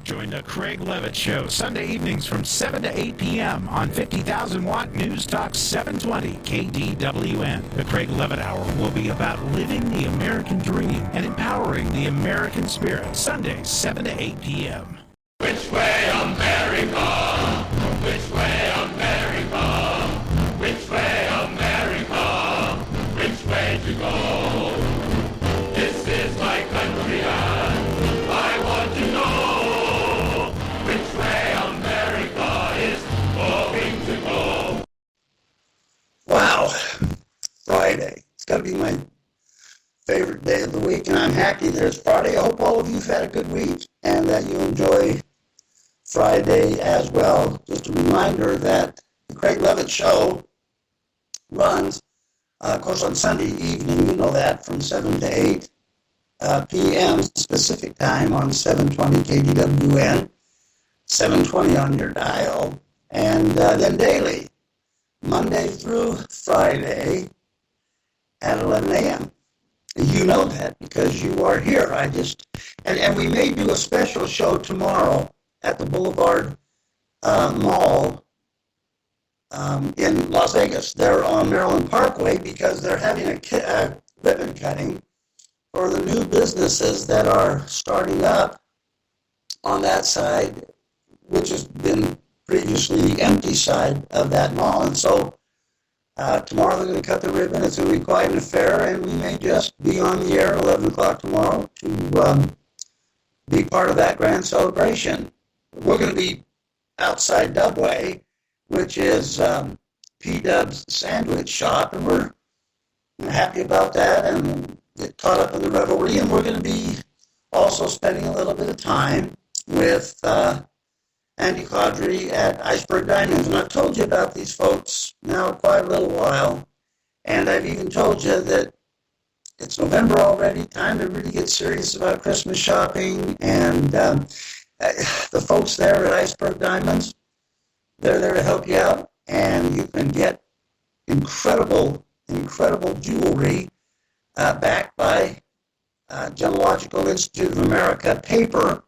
Join the Craig Levitt Show Sunday evenings from 7 to 8 p.m. on 50,000 Watt News Talk 720 KDWN. The Craig Levitt Hour will be about living the American dream and empowering the American spirit. Sundays, 7 to 8 p.m. Which way, America? Which way, America? Which way, America? Which way to go? This is my country and I want to know which way America is going to go. Wow, Friday. It's got to be my favorite day of the week, and I'm happy that it's Friday. I hope all of you have had a good week and that you enjoy Friday as well. Just a reminder that the Craig Levitt Show runs, of course, on Sunday evening, you know that, from 7 to 8 p.m. Pacific time on 720 KDWN, 720 on your dial, and then daily, Monday through Friday at 11 a.m. You know that because you are here. And we may do a special show tomorrow at the Boulevard Mall in Las Vegas. They're on Maryland Parkway because they're having a ribbon cutting for the new businesses that are starting up on that side, which has been previously the empty side of that mall. And so tomorrow they're going to cut the ribbon. It's going to be quite an affair, and we may just be on the air at 11 o'clock tomorrow to be part of that grand celebration. We're going to be outside Dubway, which is P-Dub's sandwich shop, and we're happy about that and get caught up in the revelry. And we're going to be also spending a little bit of time with Andy Caudry at Iceberg Diamonds. And I've told you about these folks now quite a little while, and I've even told you that it's November already, time to really get serious about Christmas shopping. And the folks there at Iceberg Diamonds, they're there to help you out, and you can get incredible jewelry backed by Gemological Institute of America paper,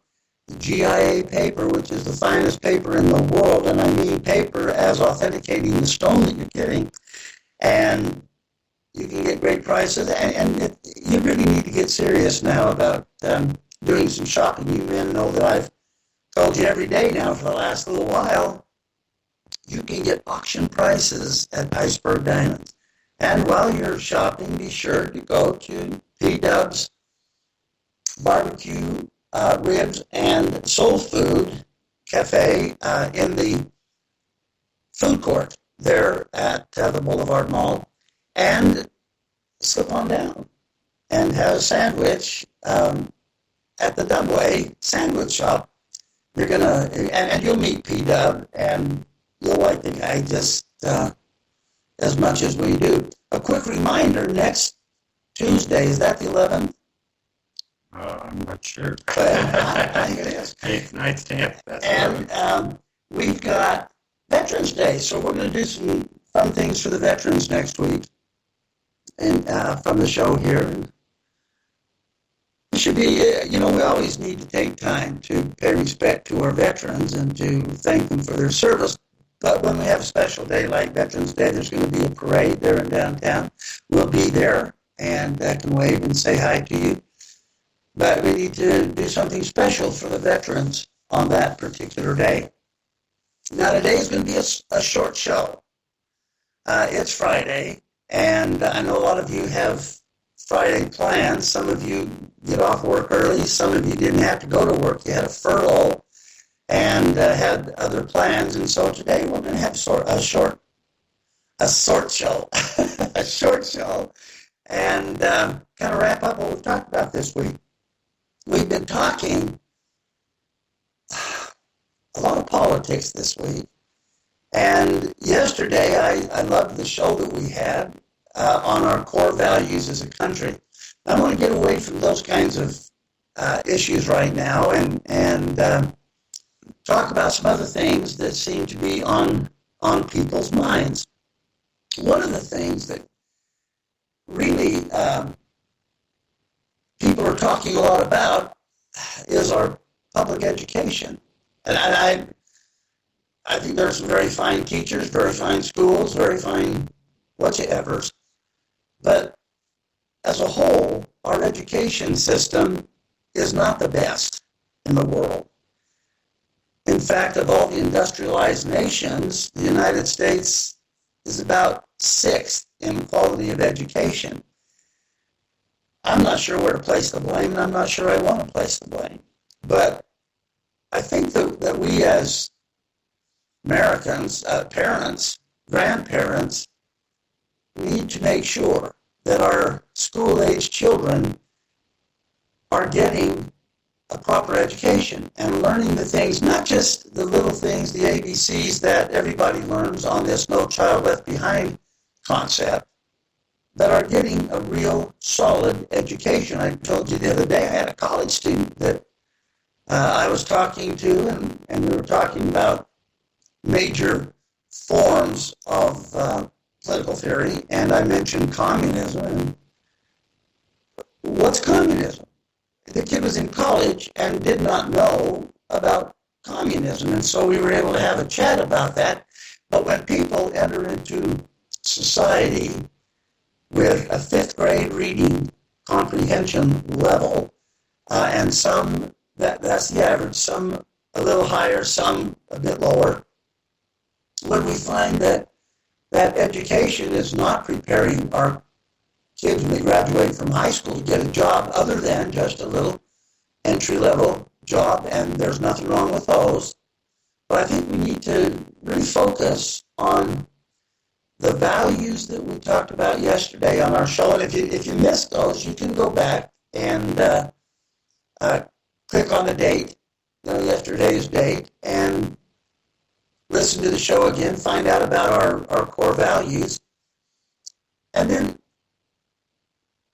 GIA paper, which is the finest paper in the world, and I mean paper as authenticating the stone that you're getting. And you can get great prices, and you really need to get serious now about doing some shopping. You men know that I've told you every day now for the last little while, you can get auction prices at Iceberg Diamonds. And while you're shopping, be sure to go to P-Dub's Barbecue Ribs and Soul Food Cafe in the food court there at the Boulevard Mall, and slip on down and have a sandwich at the Dubway sandwich shop. You're gonna and you'll meet P-Dub, and you'll like the guy just as much as we do. A quick reminder: next Tuesday, is that the 11th? I'm not sure. I think it is. Night stamp. And we've got Veterans Day, so we're going to do some fun things for the veterans next week, and from the show here. And it should be, we always need to take time to pay respect to our veterans and to thank them for their service. But when we have a special day like Veterans Day, there's going to be a parade there in downtown. We'll be there, and I can wave and say hi to you. But we need to do something special for the veterans on that particular day. Now, today is going to be a short show. It's Friday, and I know a lot of you have Friday plans. Some of you get off work early. Some of you didn't have to go to work. You had a furlough and had other plans. And so today we're going to have a short show, a short show, and kind of wrap up what we've talked about this week. We've been talking a lot of politics this week. And yesterday, I loved the show that we had on our core values as a country. I want to get away from those kinds of issues right now and talk about some other things that seem to be on people's minds. One of the things that really people are talking a lot about is our public education. And I think there's some very fine teachers, very fine schools, very fine whatsoevers. But as a whole, our education system is not the best in the world. In fact, of all the industrialized nations, the United States is about sixth in quality of education. I'm not sure where to place the blame, and I'm not sure I want to place the blame. But I think that we as Americans, parents, grandparents, need to make sure that our school-age children are getting a proper education and learning the things, not just the little things, the ABCs that everybody learns on this No Child Left Behind concept, that are getting a real solid education. I told you the other day I had a college student that I was talking to, and we were talking about major forms of political theory, and I mentioned communism. And what's communism? The kid was in college and did not know about communism, and so we were able to have a chat about that. But when people enter into society with a fifth grade reading comprehension level, and some, that's the average, some a little higher, some a bit lower, when we find that education is not preparing our kids when they graduate from high school to get a job other than just a little entry-level job, and there's nothing wrong with those. But I think we need to really focus on the values that we talked about yesterday on our show. And if you missed those, you can go back and click on the date, yesterday's date, and listen to the show again, find out about our core values, and then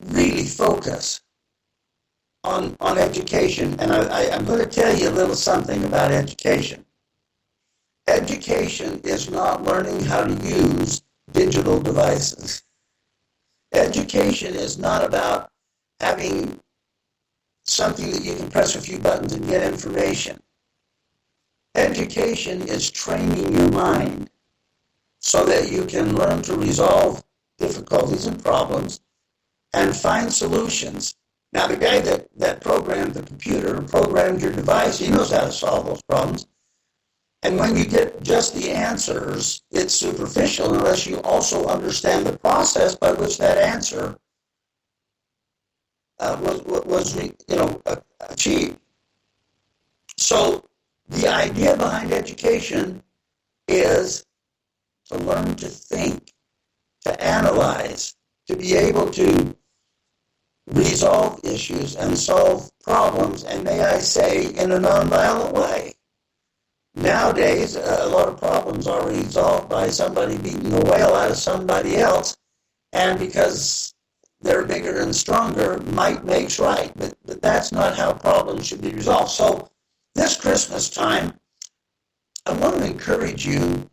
really focus on education. And I'm going to tell you a little something about education. Education is not learning how to use digital devices. Education is not about having something that you can press a few buttons and get information. Education is training your mind so that you can learn to resolve difficulties and problems and find solutions. Now, the guy that programmed the computer, programmed your device, he knows how to solve those problems. And when you get just the answers, it's superficial unless you also understand the process by which that answer was achieved. So the idea behind education is to learn to think, to analyze, to be able to resolve issues and solve problems, and may I say, in a nonviolent way. Nowadays, a lot of problems are resolved by somebody beating the whale out of somebody else, and because they're bigger and stronger, might makes right, but that's not how problems should be resolved. So this Christmas time, I want to encourage you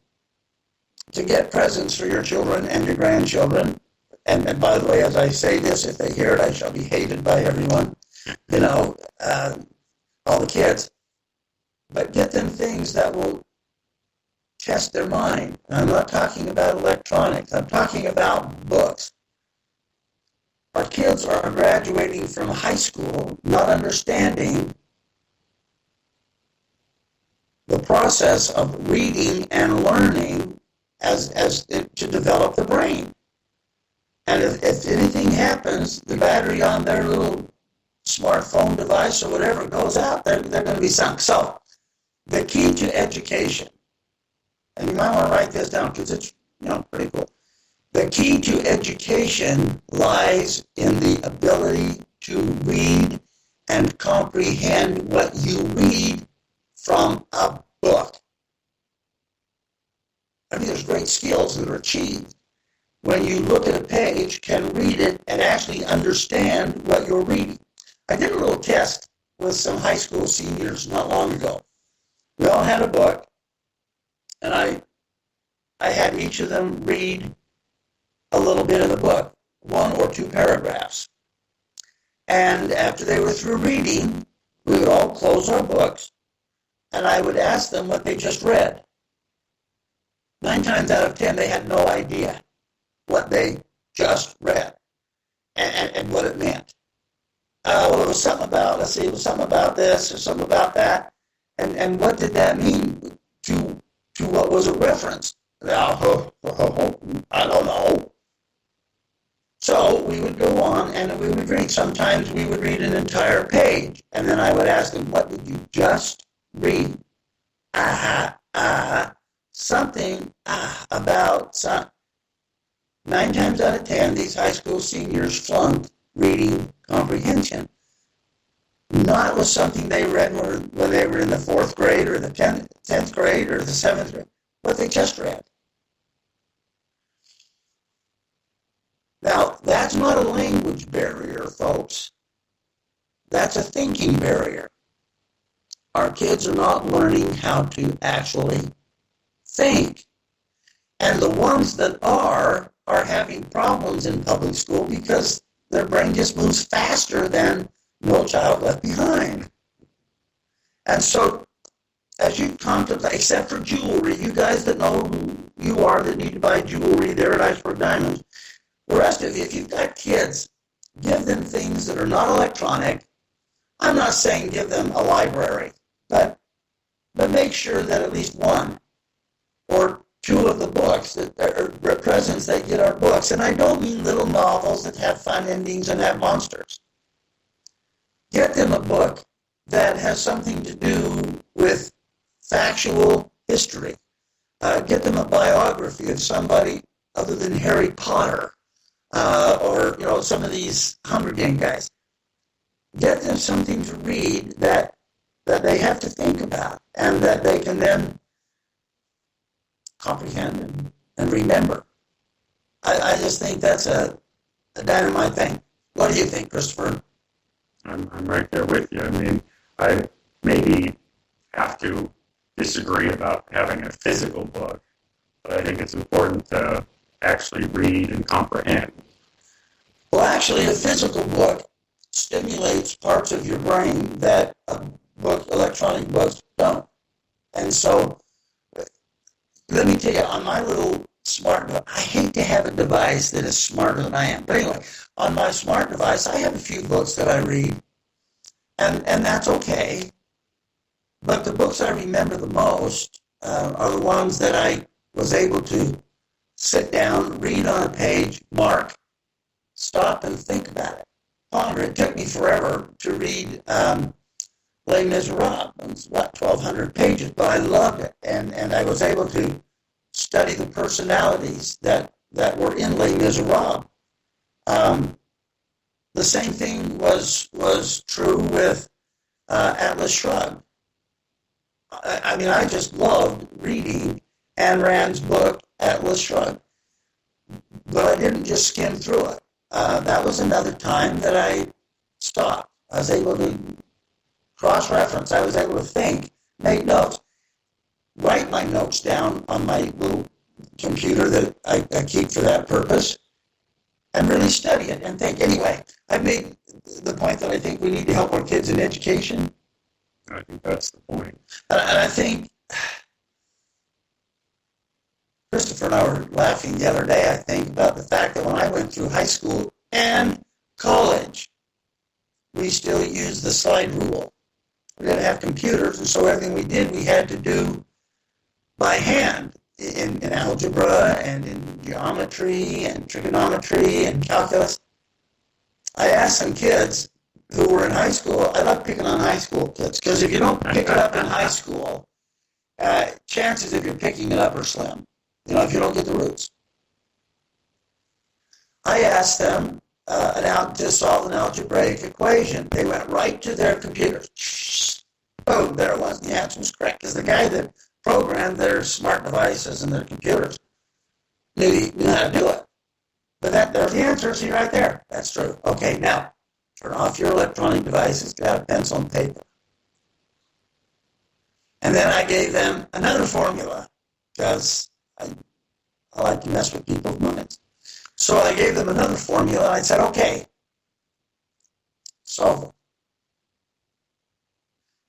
to get presents for your children and your grandchildren. And by the way, as I say this, if they hear it, I shall be hated by everyone, all the kids. But get them things that will test their mind. And I'm not talking about electronics. I'm talking about books. Our kids are graduating from high school not understanding the process of reading and learning as to develop the brain. And if anything happens, the battery on their little smartphone device or whatever goes out, they're going to be sunk. So the key to education, and you might want to write this down because it's pretty cool. The key to education lies in the ability to read and comprehend what you read from a book. I mean, there's great skills that are achieved when you look at a page, can read it, and actually understand what you're reading. I did a little test with some high school seniors not long ago. We all had a book, and I had each of them read a little bit of the book, 1 or 2 paragraphs. And after they were through reading, we would all close our books, and I would ask them what they just read. 9 times out of 10, they had no idea what they just read and what it meant. Well, it was something about, let's see, it was something about this or something about that. And what did that mean to what was a reference? I don't know. So we would go on and we would read. Sometimes we would read an entire page. And then I would ask them, what did you just read? Something about something. 9 times out of 10, these high school seniors flunked reading comprehension. Not with something they read when they were in the 4th grade or the 10th grade or the 7th grade, what they just read. Now, that's not a language barrier, folks. That's a thinking barrier. Our kids are not learning how to actually think. And the ones that are having problems in public school because their brain just moves faster than No Child Left Behind. And so, as you contemplate, except for jewelry, you guys that know who you are that need to buy jewelry there at Iceberg Diamonds, the rest of you, if you've got kids, give them things that are not electronic. I'm not saying give them a library, but make sure that at least 1 or 2 of the books that are presents that get our books. And I don't mean little novels that have fun endings and have monsters. Get them a book that has something to do with factual history. Get them a biography of somebody other than Harry Potter or some of these Hunger Game guys. Get them something to read that they have to think about and that they can then comprehend and remember. I just think that's a dynamite thing. What do you think, Christopher? I'm right there with you. I mean, I maybe have to disagree about having a physical book, but I think it's important to actually read and comprehend. Well, actually, a physical book stimulates parts of your brain that electronic books don't. And so, let me tell you, on my little smart device, I hate to have a device that is smarter than I am. But anyway, on my smart device, I have a few books that I read, and that's okay. But the books I remember the most are the ones that I was able to sit down, read on a page, mark, stop, and think about it. Ponder. It took me forever to read Les Miserables. It was about 1,200 pages, but I loved it, and I was able to study the personalities that were in Les Miserables. The same thing was true with Atlas Shrugged. I mean, I just loved reading Ayn Rand's book, Atlas Shrugged. But I didn't just skim through it. That was another time that I stopped. I was able to cross-reference. I was able to think, make notes, write my notes down on my little computer that I keep for that purpose, and really study it and think. Anyway, I made the point that I think we need to help our kids in education. I think that's the point. And I think Christopher and I were laughing the other day, I think, about the fact that when I went through high school and college, we still used the slide rule. We didn't have computers, and so everything we did, we had to do by hand in algebra and in geometry and trigonometry and calculus. I asked some kids who were in high school, I love picking on high school kids, because if you don't pick it up in high school, chances of you picking it up are slim, if you don't get the roots. I asked them to solve an algebraic equation. They went right to their computers. Boom, there it was. The answer was correct, because the guy that programmed their smart devices and their computers knew how to do it. But there's the answer, see right there. That's true. Okay, now, turn off your electronic devices, get out a pencil and paper. And then I gave them another formula, because I like to mess with people's minds. So I gave them another formula, and I said, okay, solve it.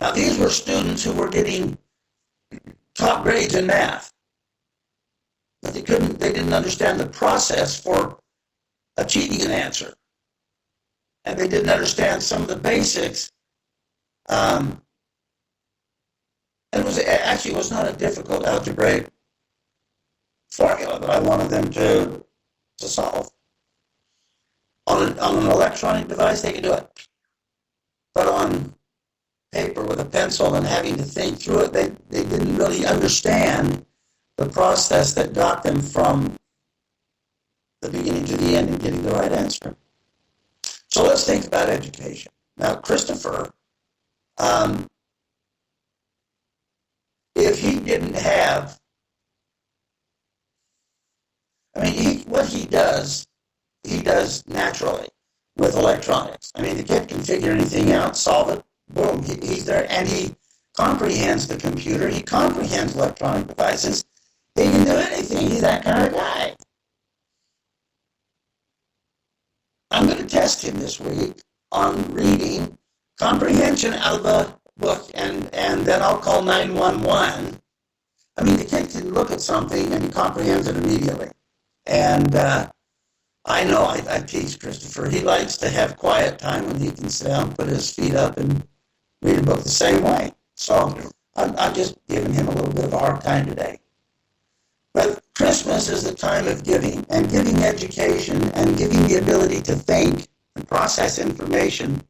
Now, these were students who were getting top grades in math, but they didn't understand the process for achieving an answer. And they didn't understand some of the basics. And it was not a difficult algebraic formula that I wanted them to solve. On an electronic device, they could do it. But on paper with a pencil and having to think through it, they didn't really understand the process that got them from the beginning to the end and getting the right answer. So let's think about education. Now, Christopher, if he didn't have, what he does naturally with electronics. I mean, the kid can figure anything out, solve it, boom, he's there, and he comprehends the computer, he comprehends electronic devices, he can do anything, he's that kind of guy. I'm going to test him this week on reading comprehension out of a book, and then I'll call 911. I mean, the kid can look at something and he comprehends it immediately. And I know I teach Christopher. He likes to have quiet time when he can sit down, put his feet up, and read a book the same way. So I'm just giving him a little bit of a hard time today. But Christmas is the time of giving, and giving education, and giving the ability to think and process information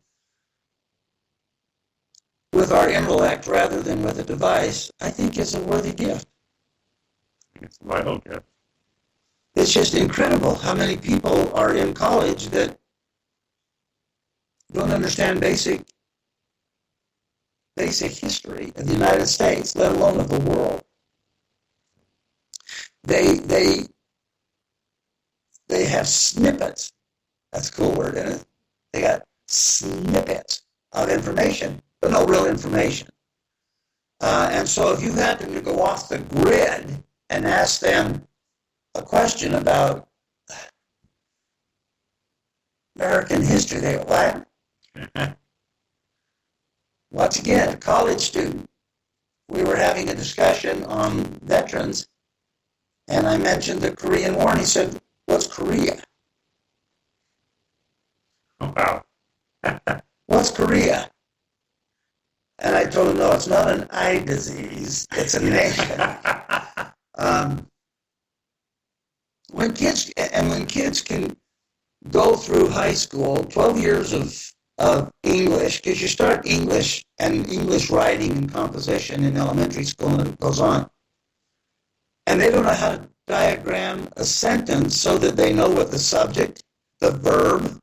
with our intellect rather than with a device, I think is a worthy gift. It's a vital gift. It's just incredible how many people are in college that don't understand basic history of the United States, let alone of the world. They have snippets. That's a cool word, isn't it? They got snippets of information, but no real information. And so if you happen to go off the grid and ask them a question about American history, they go, what? Once again, a college student. We were having a discussion on veterans, and I mentioned the Korean War, and he said, what's Korea? Oh, wow. What's Korea? And I told him, no, it's not an eye disease, it's a nation. When kids can go through high school, 12 years of English, because you start English and English writing and composition in elementary school, and it goes on. And they don't know how to diagram a sentence so that they know what the subject, the verb,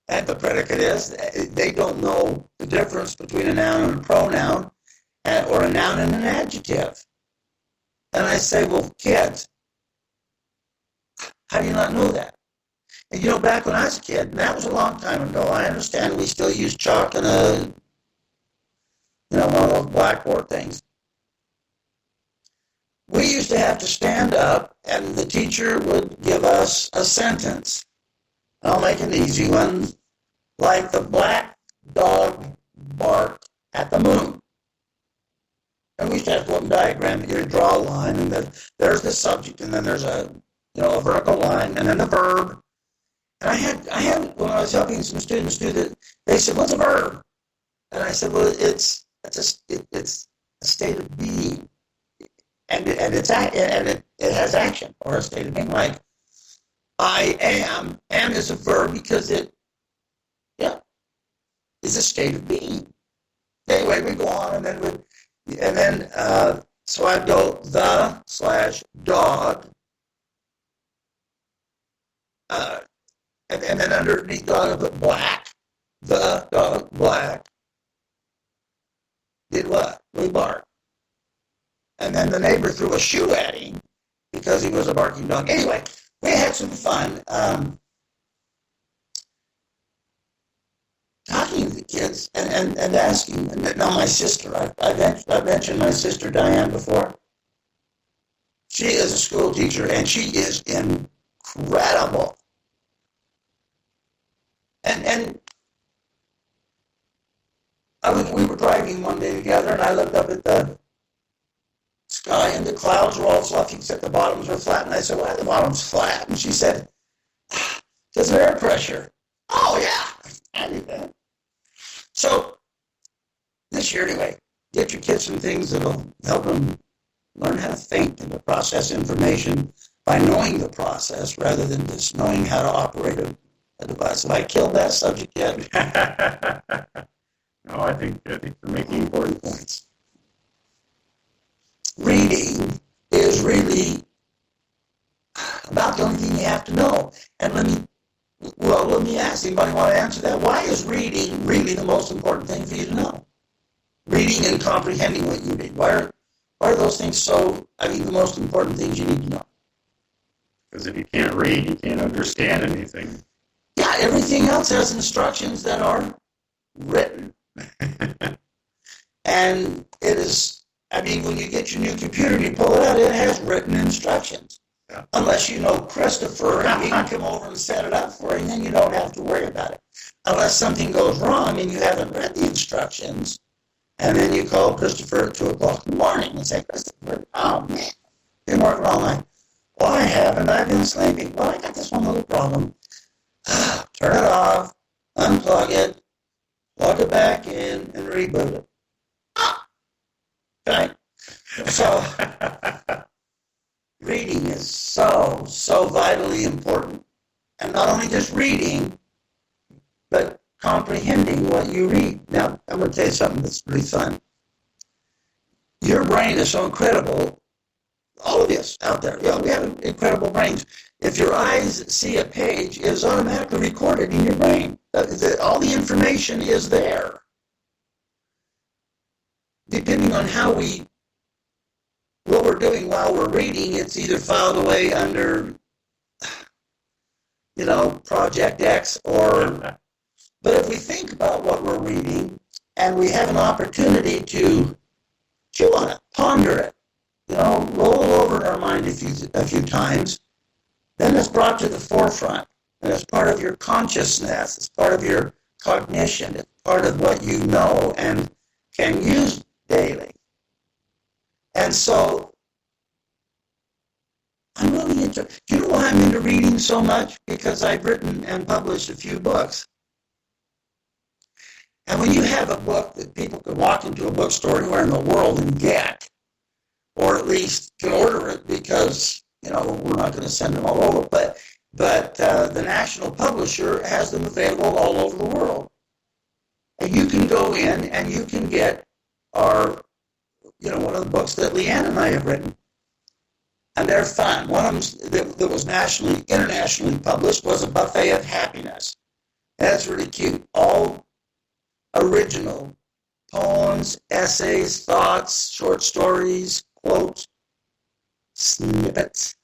and the predicate is. They don't know the difference between a noun and a pronoun, or a noun and an adjective. And I say, well, kids, how do you not know that? And back when I was a kid, and that was a long time ago, I understand we still use chalk and one of those blackboard things. We used to have to stand up, and the teacher would give us a sentence. I'll make an easy one, like the black dog barked at the moon. And we used to have to look and diagram it. You draw a line, and then there's the subject, and then there's a vertical line, and then the verb. And I had when I was helping some students do that, they said, "What's a verb?" And I said, "Well, it's a state of being, and it has action, or a state of being. Like I am is a verb because it is a state of being." Anyway, we go on, and then so I'd go the/dog. And then underneath dog, I put black. The dog, black, did what? We barked. And then the neighbor threw a shoe at him because he was a barking dog. Anyway, we had some fun talking to the kids and asking. Now, my sister, I've mentioned my sister Diane before. She is a school teacher, and she is incredible. And we were driving one day together, and I looked up at the sky, and the clouds were all fluffy except the bottoms were flat. And I said, why are the bottoms flat? And she said, because of air pressure. Oh, yeah. I knew that. So this year, anyway, get your kids some things that'll help them learn how to think and to process information by knowing the process rather than just knowing how to operate a device. Have I killed that subject yet? No, I think you're making important points. Reading is really about the only thing you have to know. And let me ask anybody want to answer that. Why is reading really the most important thing for you to know? Reading and comprehending what you read. Why are those things the most important things you need to know? Because if you can't read, you can't understand anything. Yeah, everything else has instructions that are written. And it is, when you get your new computer and you pull it out, it has written instructions. Yeah. Unless you know Christopher and he can come over and set it up for you, and then you don't have to worry about it. Unless something goes wrong and you haven't read the instructions, and then you call Christopher at 2 o'clock in the morning and say, Christopher, oh man, been working all night. Well, I haven't. I've been sleeping. Well, I got this one little problem. Turn it off, unplug it, plug it back in, and reboot it. Okay? So, reading is so vitally important. And not only just reading, but comprehending what you read. Now, I'm going to tell you something that's really fun. Your brain is so incredible. All of us out there, we have incredible brains. If your eyes see a page, it is automatically recorded in your brain. All the information is there. Depending on what we're doing while we're reading, it's either filed away under, Project X but if we think about what we're reading and we have an opportunity to chew on it, ponder it, roll it over in our mind a few times, then it's brought to the forefront. And it's part of your consciousness. It's part of your cognition. It's part of what you know and can use daily. And so, I'm really interested. Do you know why I'm into reading so much? Because I've written and published a few books. And when you have a book that people can walk into a bookstore anywhere in the world and get, or at least can order it because, we're not going to send them all over, but the national publisher has them available all over the world. And you can go in and you can get one of the books that Leanne and I have written. And they're fun. One of them that was internationally published was A Buffet of Happiness. That's really cute. All original poems, essays, thoughts, short stories, quotes, snippets.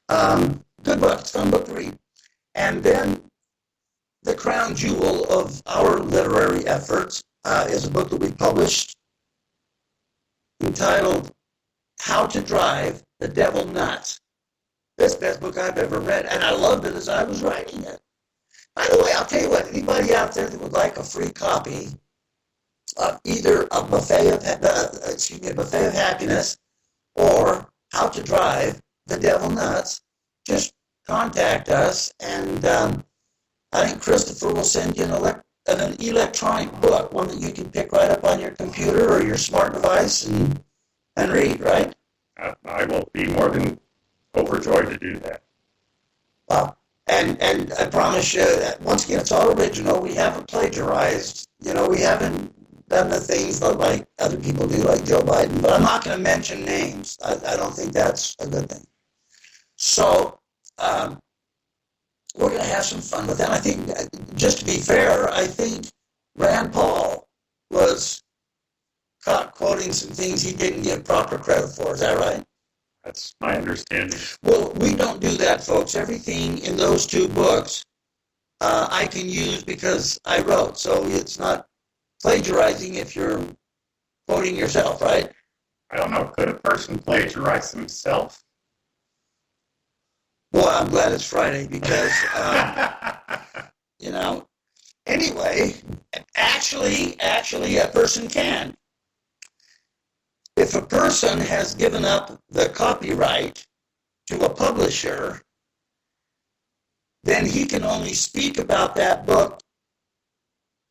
Good book. It's a fun book to read. And then the crown jewel of our literary efforts is a book that we published entitled How to Drive the Devil Nuts. That's the best book I've ever read, and I loved it as I was writing it. By the way, I'll tell you what, anybody out there that would like a free copy of either a buffet of Happiness or How to Drive the Devil Nuts, just contact us, and I think Christopher will send you an electronic book, one that you can pick right up on your computer or your smart device and read, right? I will be more than overjoyed to do that. Wow. And I promise you that, once again, it's all original. We haven't plagiarized. We haven't done the things like other people do, like Joe Biden. But I'm not going to mention names. I don't think that's a good thing. So we're going to have some fun with that. I think, just to be fair, I think Rand Paul was caught quoting some things he didn't give proper credit for. Is that right? That's my understanding. Well, we don't do that, folks. Everything in those two books I can use because I wrote. So it's not plagiarizing if you're quoting yourself, right? I don't know. Could a person plagiarize himself? Well, I'm glad it's Friday because, anyway, Actually, a person can. If a person has given up the copyright to a publisher, then he can only speak about that book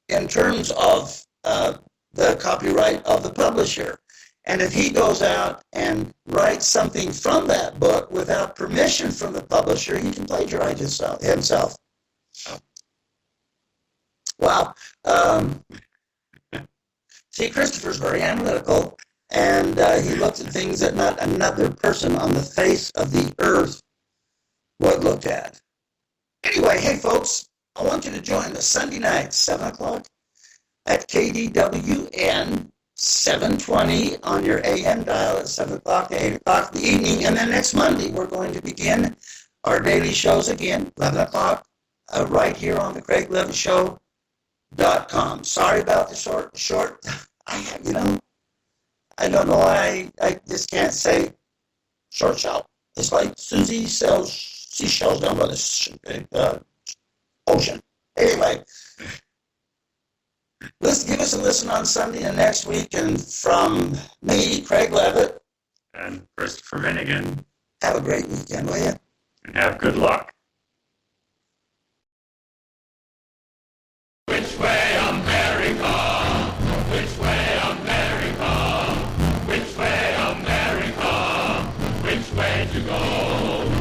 in terms of the copyright of the publisher. And if he goes out and writes something from that book without permission from the publisher, he can plagiarize himself. Wow. See, Christopher's very analytical, and he looks at things that not another person on the face of the earth would look at. Anyway, hey, folks, I want you to join us Sunday night, 7 o'clock, at KDWN 720 on your AM dial at 7 o'clock to 8 o'clock in the evening. And then next Monday, we're going to begin our daily shows again, 11 o'clock, right here on the CraigLevinShow.com. Sorry about the short. I don't know why I just can't say short show. It's like Susie sells seashells down by the ocean. Anyway, let's give us a listen on Sunday and next week. And from me, Craig Levitt, and Christopher Finnegan, have a great weekend, will you? and have good luck. Which way, America? Which way, America? Which way, America? Which way to go?